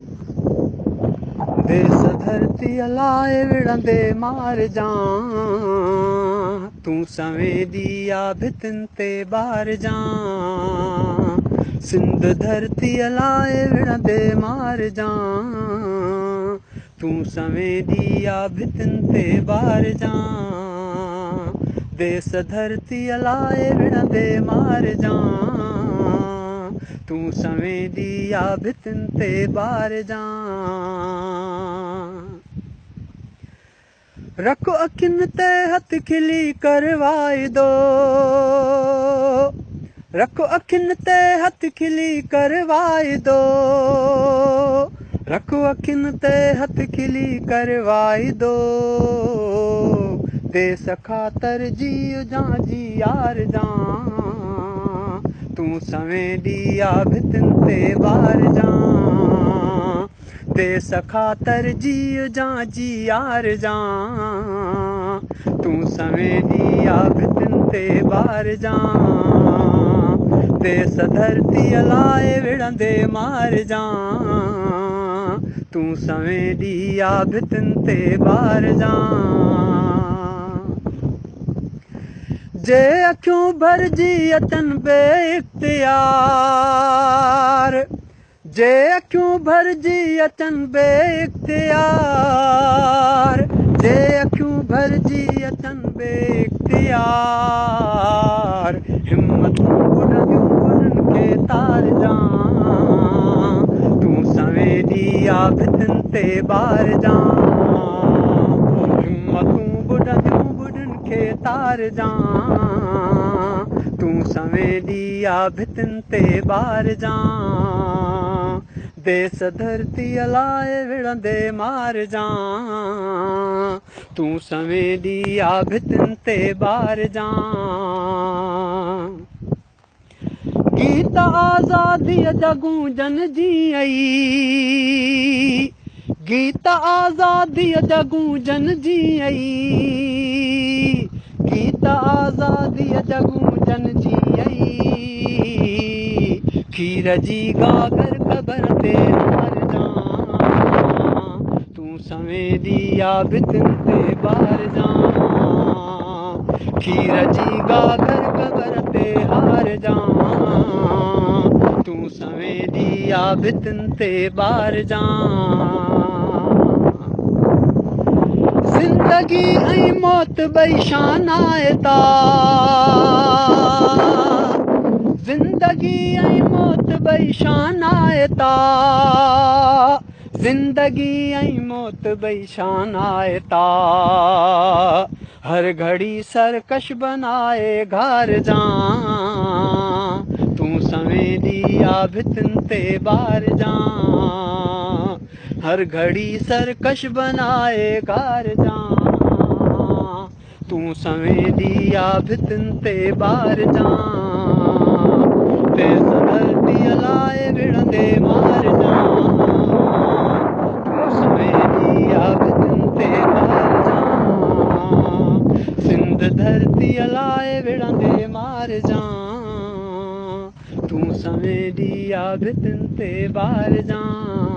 देस धरती लाए विढ़ंदे मार जां, तूं सवेंदी आ भितिन ते बार जां। सिंध धरती लाए विढ़ंदे मार जां, तूं सवेंदी आ भितिन ते बार जां। देस धरती लाए विढ़ंदे मार जां, तूं सवेंदी आ भितिन ते बार जां। रख अखियुनि ते हथ खिली कर वाइदो, रख अखियुनि ते हथ खिली कर वाइदो, रख अखियुनि ते हथ खिली कर वाइदो। देस ख़ातिर जीउ जां जी यार जां, तूं सवेंदी आ भितिन ते बार जां। देस ख़ातिर जीउ जां जी यार जां, तूं सवेंदी आ भितिन ते बार जां। देस धरती लाए विढ़ंदे मार जां, तूं सवेंदी आ भितिन ते बार जां। जे अखियूं भरजी अचनि बे इख़्तियार, जे अखियूं भरजी अचनि बे इख़्तियार, जे अखियूं भरजी अचनि बे इख़्तियार। हिम्मतूं बुलंदियूं उन्हनि खे तार जां, तूं सवेंदी आ भितिन ते बार जां। हिम्मतूं बुलंदियूं बुढ़नि खे तार जां, तूं सवेंदी आ भितिन ते बार जां। देस धरती लाए विढ़ंदे मार जां, तूं सवेंदी आ भितिन ते बार जां। गीत आज़ादीअ जा गूंजन जीअं, गीत आज़ादीअ जा गूंजन जीअं, गीत आज़ादीअ जा गूंजन जीअं। खीर जी गागर क़बर ते हार जां, तूं सवेंदी आ भितिन ते बार जां। खीर जी गागर क़बर ते हार जां, तूं सवेंदी आ भितिन ते बार जां। ज़िंदगी ऐं मौत ॿई शानाए तां, ज़िंदगी ऐं मौत ॿई शानाए तां, ज़िंदगी ऐं मौत ॿई शानाए तां। हर घड़ी सरकश बनाए घार जां, तूं सवेंदी आ भितिन ते बार जां। हर घड़ी सरकश बनाए घार जां, तूं सवेंदी आ भितिन ते बार जां। देस धरती लाए विढ़ंदे मार जां, तूं सवेंदी आ भितिन ते बार जां। सिंध धरती लाए विढ़ंदे मार जां, तूं सवेंदी आ भितिन ते बार जां।